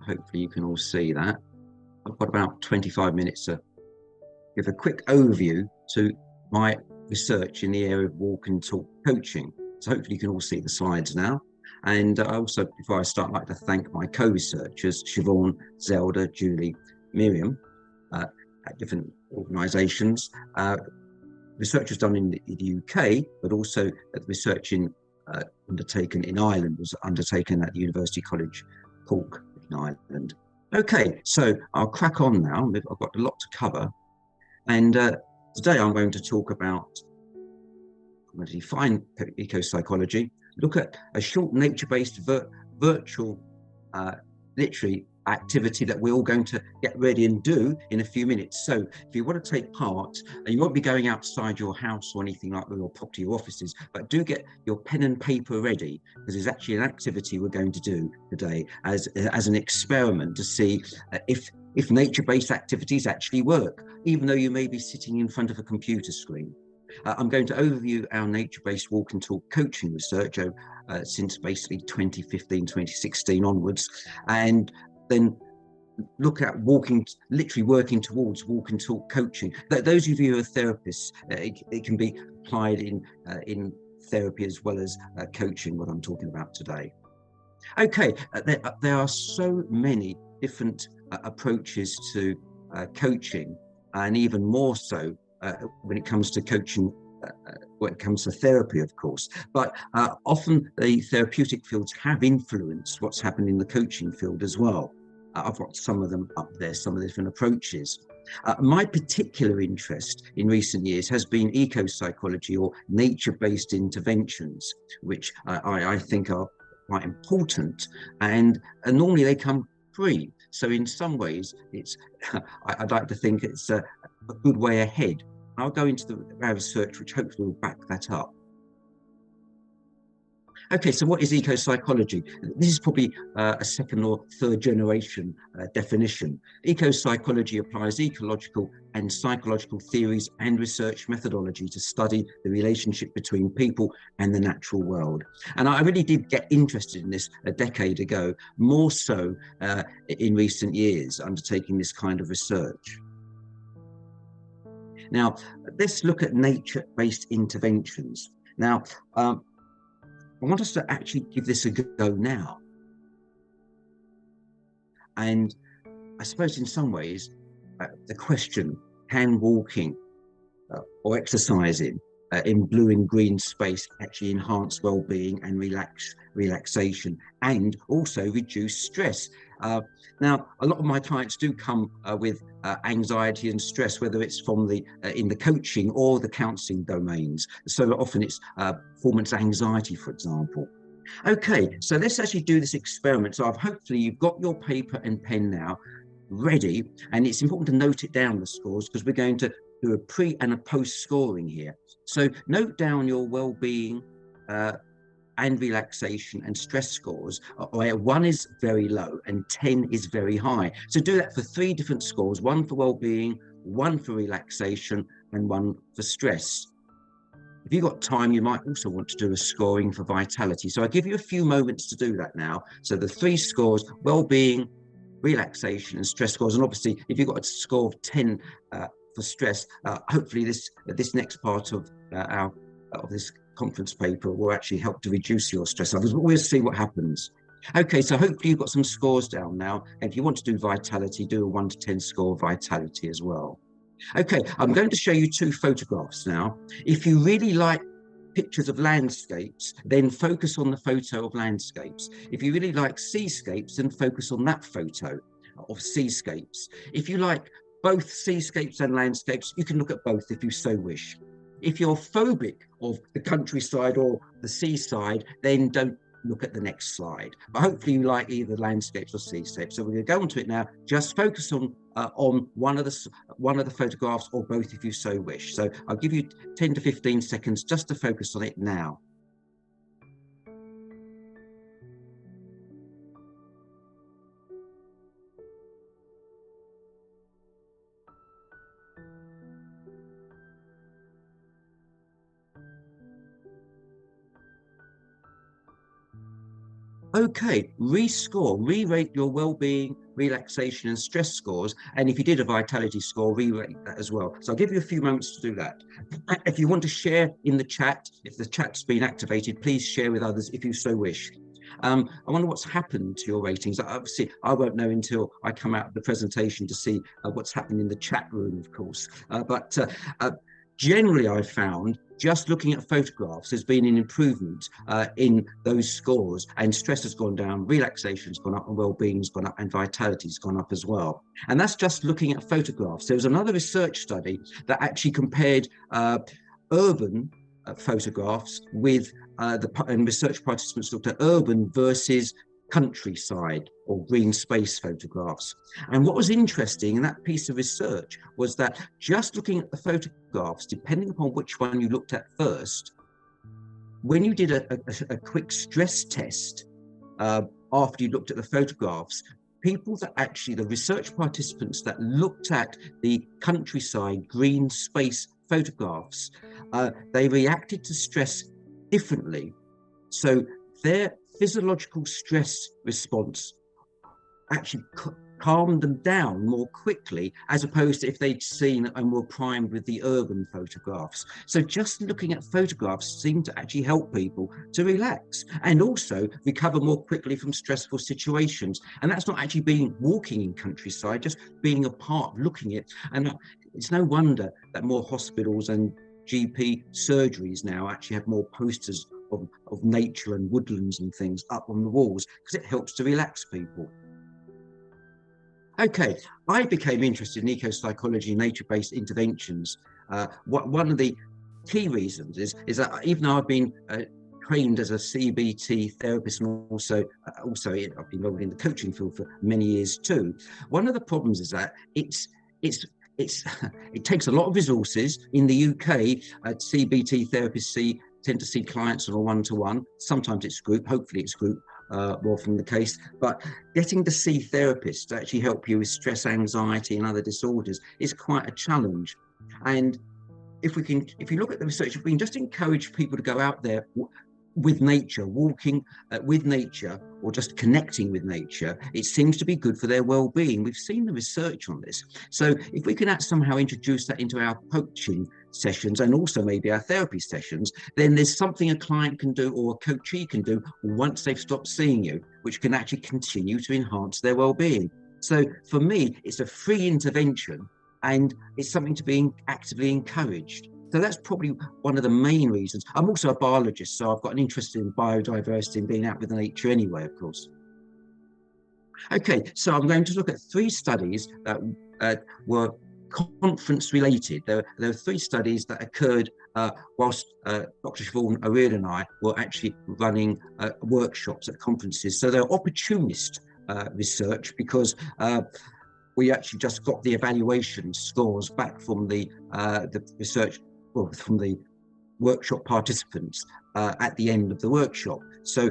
Hopefully you can all see that. I've got about 25 minutes to give a quick overview to my research in the area of walk and talk coaching. So hopefully you can all see the slides now. And I also, before I start, I'd like to thank my co-researchers, Siobhan, Zelda, Julie, Miriam, at different organisations. Research was done in the UK, but also research undertaken in Ireland was undertaken at the University College Cork in Ireland. Okay, so I'll crack on now. I've got a lot to cover. And today I'm going to talk about, I'm going to define eco-psychology, look at a short nature-based virtual literary activity that we're all going to get ready and do in a few minutes. So if you want to take part, and you won't be going outside your house or anything like that, or pop to your offices, but do get your pen and paper ready, because there's actually an activity we're going to do today as an experiment to see if nature-based activities actually work, even though you may be sitting in front of a computer screen. I'm going to overview our nature-based walk and talk coaching research since basically 2015, 2016 onwards, and then look at literally working towards walk and talk coaching. Those of you who are therapists, it can be applied in therapy as well as coaching, what I'm talking about today. Okay, there are so many different approaches to coaching, and even more so when it comes to coaching, when it comes to therapy, of course. But often the therapeutic fields have influenced what's happened in the coaching field as well. I've got some of them up there, some of the different approaches. My particular interest in recent years has been eco-psychology, or nature-based interventions, which I think are quite important, and normally they come free. So in some ways, I'd like to think it's a good way ahead. I'll go into our research, which hopefully will back that up. Okay, so what is eco-psychology? This is probably a second or third generation definition. Eco-psychology applies ecological and psychological theories and research methodology to study the relationship between people and the natural world. And I really did get interested in this a decade ago, more so in recent years, undertaking this kind of research. Now, let's look at nature-based interventions. Now, I want us to actually give this a go now. And I suppose in some ways, the question, can walking or exercising in blue and green space actually enhance well-being and relaxation, and also reduce stress? Now, a lot of my clients do come with anxiety and stress, whether it's from in the coaching or the counselling domains. So often it's performance anxiety, for example. Okay, so let's actually do this experiment. So hopefully you've got your paper and pen now ready, and it's important to note it down, the scores, because we're going to do a pre and a post scoring here. So note down your well-being and relaxation and stress scores, where 1 is very low and 10 is very high. So do that for 3 different scores: 1 for well-being, 1 for relaxation, and 1 for stress. If you've got time, you might also want to do a scoring for vitality. So I'll give you a few moments to do that now. So the 3 scores: well-being, relaxation, and stress scores. And obviously, if you've got a score of 10 for stress, hopefully this next part of this conference paper will actually help to reduce your stress levels, but we'll see what happens. Okay, so hopefully you've got some scores down now. And if you want to do vitality, do a 1 to 10 score vitality as well. Okay, I'm going to show you 2 photographs now. If you really like pictures of landscapes, then focus on the photo of landscapes. If you really like seascapes, then focus on that photo of seascapes. If you like both seascapes and landscapes, you can look at both if you so wish. If you're phobic of the countryside or the seaside, then don't look at the next slide. But hopefully you like either landscapes or seascapes. So we're going to go on to it now. Just focus on one of the photographs, or both if you so wish. So I'll give you 10 to 15 seconds just to focus on it now. Okay, re-rate your well-being, relaxation and stress scores. And if you did a vitality score, re-rate that as well. So I'll give you a few moments to do that. If you want to share in the chat, if the chat's been activated, please share with others if you so wish. I wonder what's happened to your ratings. Obviously, I won't know until I come out of the presentation to see what's happening in the chat room, of course. But generally, I've found just looking at photographs, there's been an improvement in those scores, and stress has gone down, relaxation's gone up, and well-being's gone up, and vitality's gone up as well. And that's just looking at photographs. There was another research study that actually compared urban photographs with and research participants looked at urban versus countryside or green space photographs. And what was interesting in that piece of research was that just looking at the photographs, depending upon which one you looked at first, when you did a quick stress test after you looked at the photographs, people that actually, the research participants that looked at the countryside green space photographs, they reacted to stress differently. So their physiological stress response actually calmed them down more quickly, as opposed to if they'd seen and were primed with the urban photographs. So just looking at photographs seemed to actually help people to relax and also recover more quickly from stressful situations. And that's not actually being walking in countryside, just being apart, looking at it. And it's no wonder that more hospitals and GP surgeries now actually have more posters of nature and woodlands and things up on the walls, because it helps to relax people. Okay, I became interested in eco-psychology, nature-based interventions. One of the key reasons is that even though I've been trained as a CBT therapist, and also I've been involved in the coaching field for many years too. One of the problems is that it takes a lot of resources. In the UK, CBT therapists tend to see clients on a one-to-one. Sometimes it's group, hopefully it's group, more often the case. But getting to see therapists to actually help you with stress, anxiety and other disorders is quite a challenge. And if you look at the research, if we can just encourage people to go out there with nature, walking with nature, or just connecting with nature, it seems to be good for their well-being. We've seen the research on this. So if we can somehow introduce that into our coaching sessions and also maybe our therapy sessions, then there's something a client can do or a coachee can do once they've stopped seeing you, which can actually continue to enhance their well-being. So for me, it's a free intervention and it's something to be actively encouraged. So that's probably one of the main reasons. I'm also a biologist, so I've got an interest in biodiversity and being out with nature anyway, of course. Okay, so I'm going to look at 3 studies that were conference related. There were 3 studies that occurred whilst Dr. Siobhan O'Riordan and I were actually running workshops at conferences. So they're opportunist research, because we actually just got the evaluation scores back from the research, well, from the workshop participants at the end of the workshop. So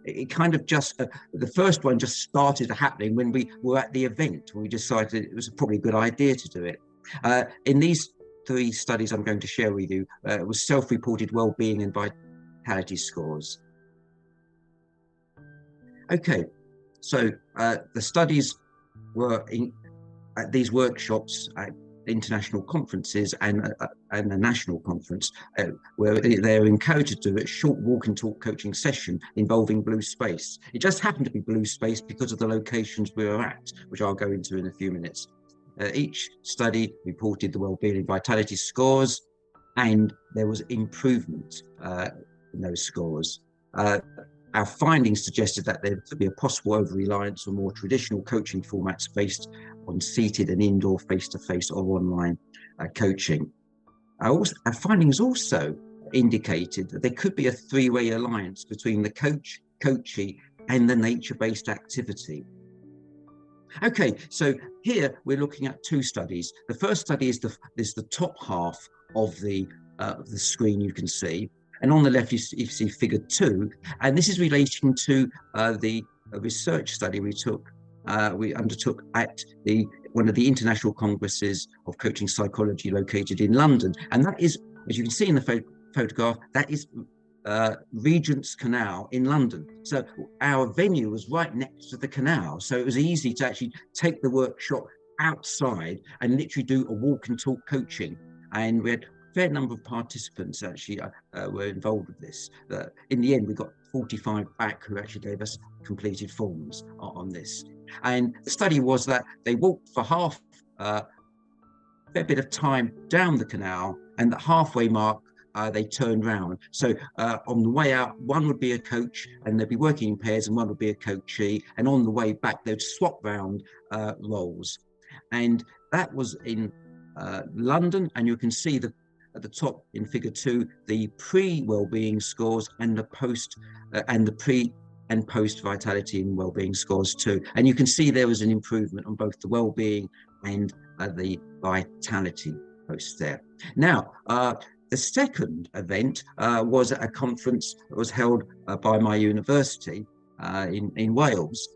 it kind of just, the first one just started happening when we were at the event. We decided it was probably a good idea to do it. In these 3 studies I'm going to share with you, it was self-reported well-being and vitality scores. Okay, so the studies were at these workshops at international conferences and a national conference, where they're encouraged to do a short walk and talk coaching session involving blue space. It just happened to be blue space because of the locations we were at, which I'll go into in a few minutes. Each study reported the well-being and vitality scores, and there was improvement in those scores. Our findings suggested that there could be a possible over-reliance on more traditional coaching formats based on seated and indoor face-to-face or online coaching. Our findings also indicated that there could be a 3-way alliance between the coach, coachee, and the nature-based activity. Okay, so here we're looking at 2 studies. The first study is the top half of the screen you can see. And on the left, you see figure 2, and this is relating to the research study we undertook at one of the international congresses of coaching psychology located in London. And that is, as you can see in the photograph, that is Regent's Canal in London. So our venue was right next to the canal. So it was easy to actually take the workshop outside and literally do a walk and talk coaching. And we had a fair number of participants actually were involved with this. In the end, we got 45 back who actually gave us completed forms on this. And the study was that they walked for half a fair bit of time down the canal, and the halfway mark they turned round. So on the way out, one would be a coach and they'd be working in pairs, and one would be a coachee. And on the way back, they'd swap round roles. And that was in London. And you can see at the top in figure 2, the pre-wellbeing scores and the post and the pre and post vitality and wellbeing scores too. And you can see there was an improvement on both the wellbeing and the vitality posts there. Now, the second event was at a conference that was held by my university in Wales,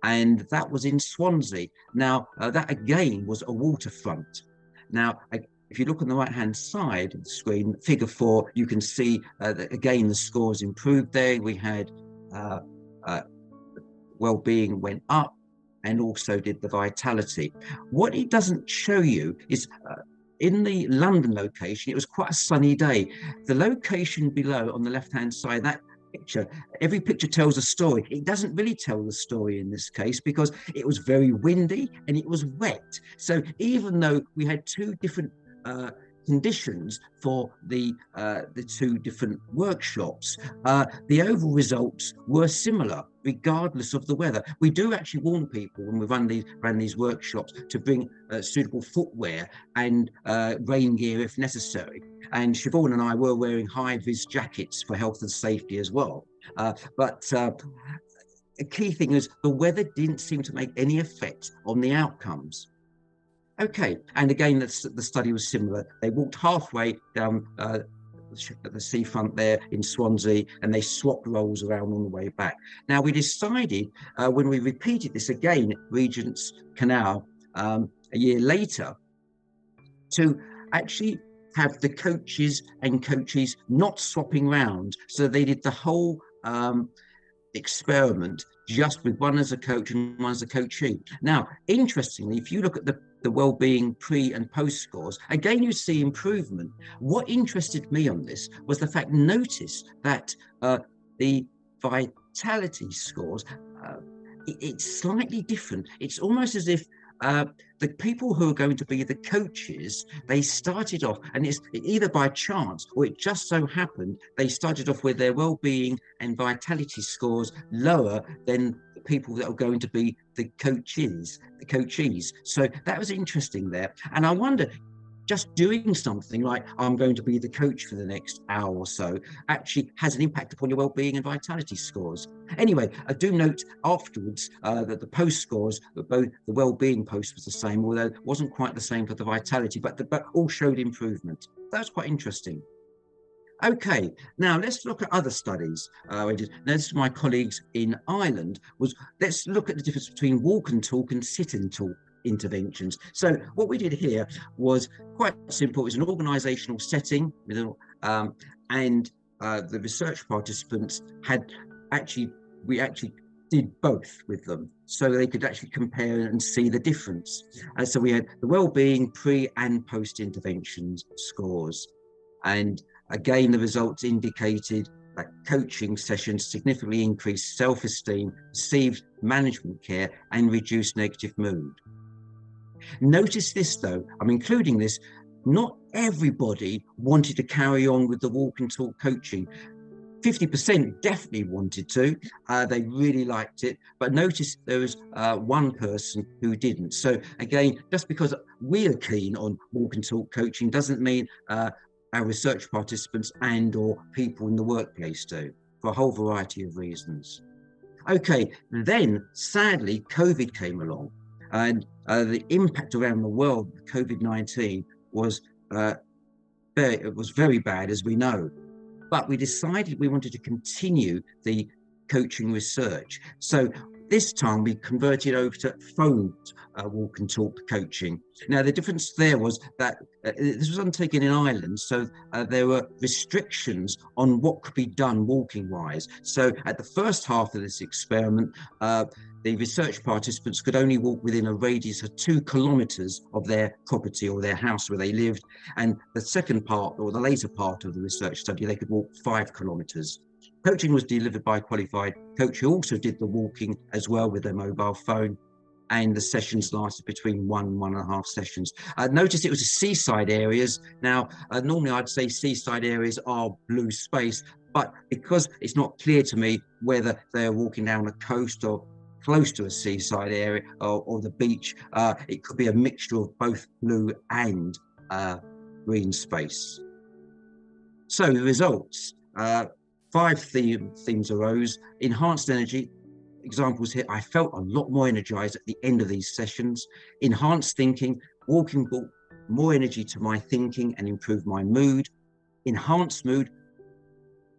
and that was in Swansea. Now, that again was a waterfront. Now, if you look on the right-hand side of the screen, figure 4, you can see that again the scores improved there. We had well-being went up, and also did the vitality. What it doesn't show you is in the London location, it was quite a sunny day. The location below on the left-hand side, that picture, every picture tells a story. It doesn't really tell the story in this case because it was very windy and it was wet. So even though we had two different conditions for the two different workshops, the overall results were similar regardless of the weather. We do actually warn people when we run these workshops to bring suitable footwear and rain gear if necessary. And Siobhan and I were wearing high-vis jackets for health and safety as well. But a key thing is the weather didn't seem to make any effect on the outcomes. Okay, and again, the study was similar. They walked halfway down the seafront there in Swansea, and they swapped roles around on the way back. Now, we decided when we repeated this again at Regent's Canal a year later to actually have the coaches and coachees not swapping round. So they did the whole experiment just with one as a coach and one as a coachee. Now, interestingly, if you look at the wellbeing pre and post scores, again, you see improvement. What interested me on this was the fact, notice that the vitality scores, it's slightly different. It's almost as if the people who are going to be the coaches, they started off, and it's either by chance or it just so happened, they started off with their well-being and vitality scores lower than the people that are going to be the coachees. So that was interesting there. And I wonder, just doing something like I'm going to be the coach for the next hour or so actually has an impact upon your well-being and vitality scores. Anyway, I do note afterwards that the post scores, both the well-being post was the same, although it wasn't quite the same for the vitality, but all showed improvement. That was quite interesting. Okay, now let's look at other studies. Now, this is my colleagues in Ireland. Let's look at the difference between walk and talk and sit and talk interventions. So what we did here was quite simple. It was an organizational setting, and the research participants we actually did both with them so they could actually compare and see the difference. So we had the well-being pre and post interventions scores, and again the results indicated that coaching sessions significantly increased self-esteem, perceived management care, and reduced negative mood. Notice this though, I'm including this, not everybody wanted to carry on with the walk and talk coaching. 50% definitely wanted to, they really liked it, but notice there was one person who didn't. So again, just because we are keen on walk and talk coaching doesn't mean our research participants and or people in the workplace do, for a whole variety of reasons. Okay, then sadly, COVID came along, and the impact around the world of COVID-19 was very bad, as we know. But we decided we wanted to continue the coaching research. So this time we converted over to phone walk and talk coaching. Now, the difference there was that this was undertaken in Ireland, so there were restrictions on what could be done walking wise. So at the first half of this experiment, the research participants could only walk within a radius of 2 kilometers of their property or their house where they lived. And the second part, or the later part of the research study, they could walk 5 kilometers. Coaching was delivered by a qualified coach who also did the walking as well with their mobile phone. And the sessions lasted between 1.5 sessions. Notice it was seaside areas. Now, normally I'd say seaside areas are blue space, but because it's not clear to me whether they're walking down a coast or close to a seaside area or the beach, it could be a mixture of both blue and green space. So the results, 5 themes arose. Enhanced energy, examples here, I felt a lot more energized at the end of these sessions. Enhanced thinking, walking brought more energy to my thinking and improved my mood. Enhanced mood,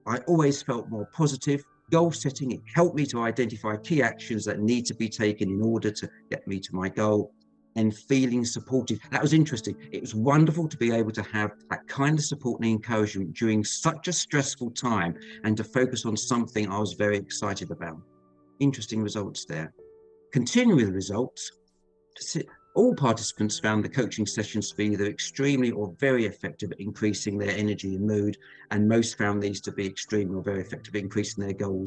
I always felt more positive. Goal setting, it helped me to identify key actions that need to be taken in order to get me to my goal. And feeling supported. That was interesting. It was wonderful to be able to have that kind of support and encouragement during such a stressful time and to focus on something I was very excited about. Interesting results there. Continuing the results, all participants found the coaching sessions to be either extremely or very effective at increasing their energy and mood, and most found these to be extremely or very effective at increasing their goal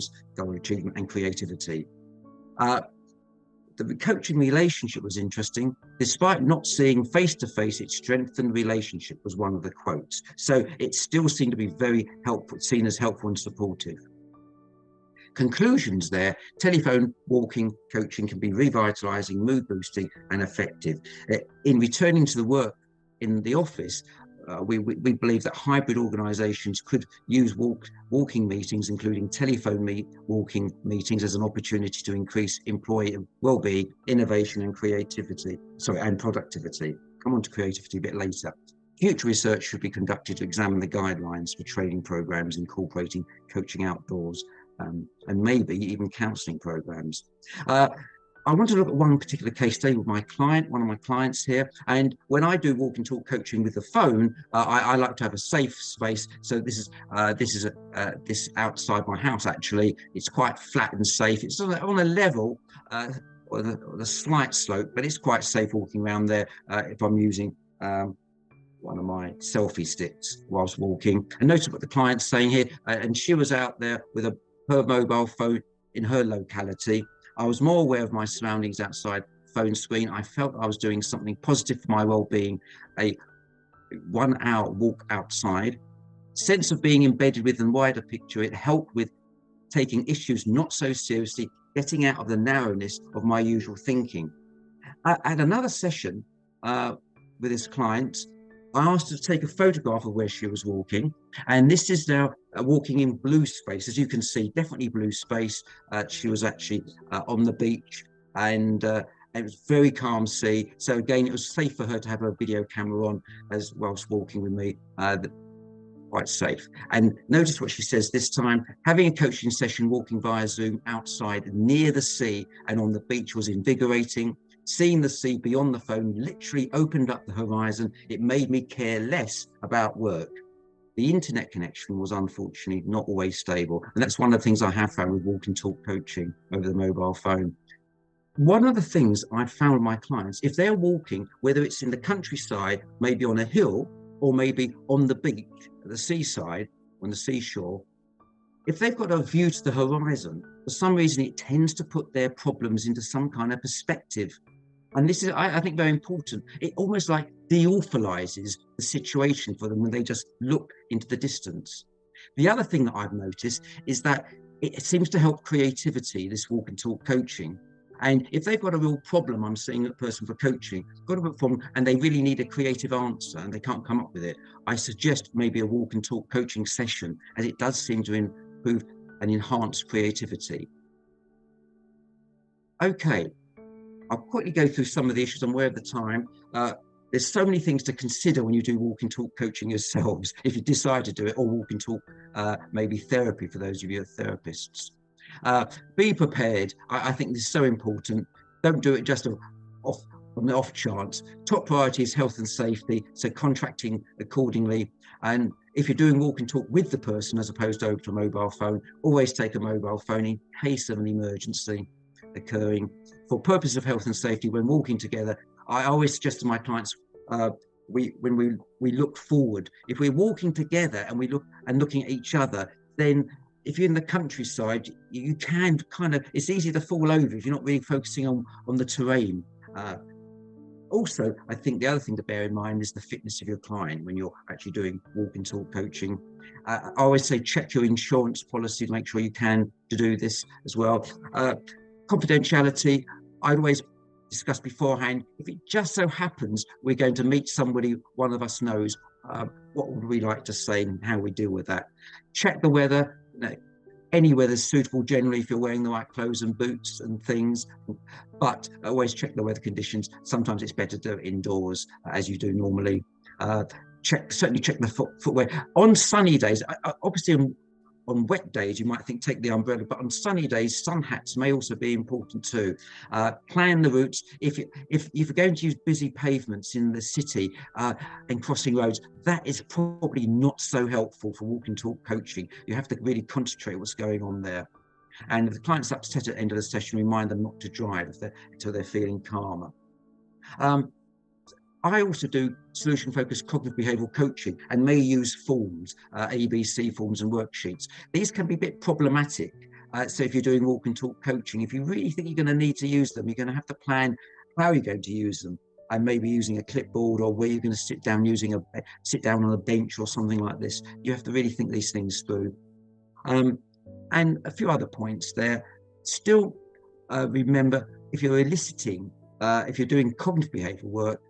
achievement and creativity. The coaching relationship was interesting. Despite not seeing face-to-face, it strengthened relationship was one of the quotes. So it still seemed to be very helpful, seen as helpful and supportive. Conclusions there, telephone walking coaching can be revitalizing, mood boosting and effective. In returning to the work in the office, we believe that hybrid organizations could use walking meetings, including telephone walking meetings, as an opportunity to increase employee well-being, innovation and creativity, and productivity. Come on to creativity a bit later. Future research should be conducted to examine the guidelines for training programs incorporating coaching outdoors, and maybe even counseling programs. I want to look at one particular case study with my client, one of my clients here. And when I do walk and talk coaching with the phone, I like to have a safe space. So this is outside my house, actually. It's quite flat and safe. It's on a level, or a slight slope, but it's quite safe walking around there if I'm using one of my selfie sticks whilst walking. And notice what the client's saying here. And she was out there with her mobile phone in her locality. I was more aware of my surroundings outside phone screen. I felt I was doing something positive for my well-being. A 1 hour walk outside, sense of being embedded with the wider picture. It helped with taking issues not so seriously, getting out of the narrowness of my usual thinking. At another session with this client, I asked her to take a photograph of where she was walking, and this is now walking in blue space. As you can see, definitely blue space. She was actually on the beach, and it was very calm sea. So again, it was safe for her to have her video camera on as whilst walking with me, quite safe. And notice what she says this time: having a coaching session walking via Zoom outside near the sea and on the beach was invigorating. Seeing the sea beyond the phone literally opened up the horizon. It made me care less about work. The internet connection was unfortunately not always stable. And that's one of the things I have found with walk and talk coaching over the mobile phone. One of the things I've found with my clients, if they're walking, whether it's in the countryside, maybe on a hill, or maybe on the beach, at the seaside, on the seashore, if they've got a view to the horizon, for some reason it tends to put their problems into some kind of perspective. And this is, I think, very important. It almost like de-awfulizes the situation for them when they just look into the distance. The other thing that I've noticed is that it seems to help creativity, this walk and talk coaching. And if they've got a real problem, I'm seeing a person for coaching, got a real problem, and they really need a creative answer and they can't come up with it, I suggest maybe a walk and talk coaching session, as it does seem to improve and enhance creativity. Okay. I'll quickly go through some of the issues. I'm aware of the time. There's so many things to consider when you do walk and talk coaching yourselves, if you decide to do it, or walk and talk, maybe therapy for those of you who are therapists. Be prepared. I think this is so important. Don't do it just off on the off chance. Top priority is health and safety, so contracting accordingly. And if you're doing walk and talk with the person as opposed to over to a mobile phone, always take a mobile phone in case of an emergency occurring. For purposes of health and safety, when walking together, I always suggest to my clients, when we look forward, if we're walking together and looking at each other, then if you're in the countryside, you can kind of, it's easy to fall over if you're not really focusing on the terrain. Also, I think the other thing to bear in mind is the fitness of your client when you're actually doing walk and talk coaching. I always say check your insurance policy to make sure you can to do this as well. Confidentiality, I always discuss beforehand. If it just so happens we're going to meet somebody one of us knows, what would we like to say and how we deal with that. Check the weather. Any weather's suitable generally if you're wearing the right clothes and boots and things, but always check the weather conditions. Sometimes it's better to do it indoors as you do normally. Certainly check the footwear. On sunny days, obviously on wet days, you might think take the umbrella, but on sunny days, sun hats may also be important too. Plan the routes. If you're going to use busy pavements in the city and crossing roads, that is probably not so helpful for walk and talk coaching. You have to really concentrate what's going on there. And if the client's upset at the end of the session, remind them not to drive until they're feeling calmer. I also do solution-focused cognitive behavioural coaching and may use forms, ABC forms and worksheets. These can be a bit problematic. So if you're doing walk and talk coaching, if you really think you're going to need to use them, you're going to have to plan how you're going to use them, and maybe using a clipboard or where you're going to sit down on a bench or something like this. You have to really think these things through. And a few other points there. Still remember, if you're eliciting, if you're doing cognitive behavioural work,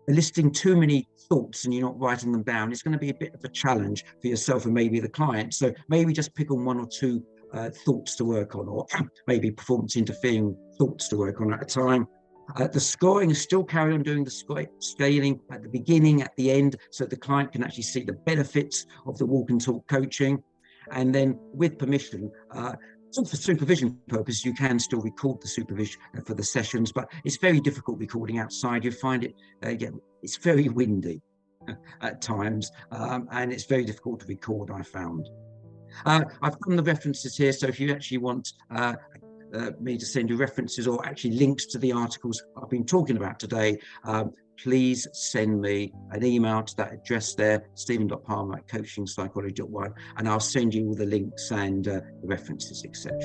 eliciting too many thoughts and you're not writing them down, it's going to be a bit of a challenge for yourself and maybe the client. So maybe just pick on one or two thoughts to work on, or maybe performance interfering thoughts to work on at a time. The scoring is still carry on doing the scaling at the beginning, at the end, so the client can actually see the benefits of the walk and talk coaching. And then with permission, so for supervision purposes, you can still record the supervision for the sessions, but it's very difficult recording outside. You find it, again, it's very windy at times, and it's very difficult to record, I found. I've done the references here, so if you actually want me to send you references or actually links to the articles I've been talking about today, please send me an email to that address there, stephen.palmer@coachingpsychology.1, and I'll send you all the links and the references, etc.